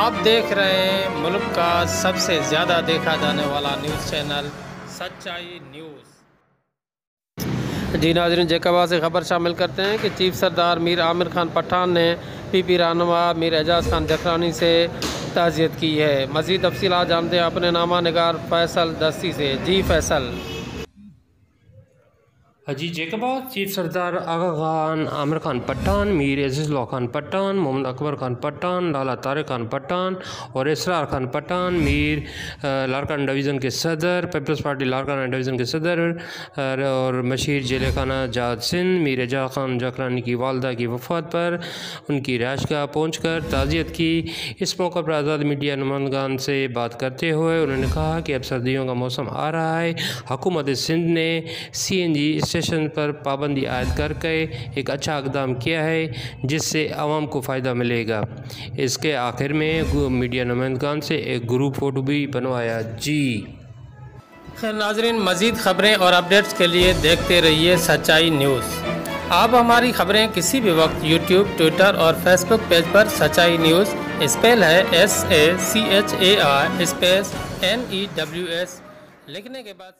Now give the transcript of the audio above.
آپ دیکھ رہے ہیں ملک کا سب سے زیادہ دیکھا جانے والا نیوز چینل سچائی نیوز۔ جی ناظرین، جیکبا سے خبر شامل کرتے ہیں کہ چیف سردار میر عامر خان پٹھان نے پی پی رہنما میر اعجاز خان جکرانی سے تعزیت کی ہے۔ مزید تفصیلات جانتے ہیں اپنے نامہ نگار فیصل دستی سے۔ جی فیصل۔ جی جیکبا چیف سردار آغا خان عامر خان پٹھان، میر عزیز اللہ خان پٹھان، محمد اکبر خان پٹھان، لالا طارق خان پٹھان اور اسرار خان پٹھان، میر لارکان ڈویژن کے صدر، پیپلز پارٹی لارکان ڈویژن کے صدر اور مشیر جیل خانہ جہاد سندھ، میر اعجاز خان جکرانی کی والدہ کی وفات پر ان کی رہائش گاہ پہنچ کر تعزیت کی۔ اس موقع پر آزاد میڈیا نمائندگان سے بات کرتے ہوئے انہوں نے کہا کہ اب سردیوں کا موسم آ رہا ہے، حکومت سندھ نے سی این جی اسٹیشن پر پابندی عائد کر کے ایک اچھا اقدام کیا ہے جس سے عوام کو فائدہ ملے گا۔ اس کے آخر میں میڈیا نمائندگان سے ایک گروپ فوٹو بھی بنوایا۔ جی خیر ناظرین، مزید خبریں اور اپڈیٹس کے لیے دیکھتے رہیے سچائی نیوز۔ آپ ہماری خبریں کسی بھی وقت یوٹیوب، ٹویٹر اور فیس بک پیج پر سچائی نیوز اسپیل ہے SACHAI SPACE NEWS لکھنے کے بعد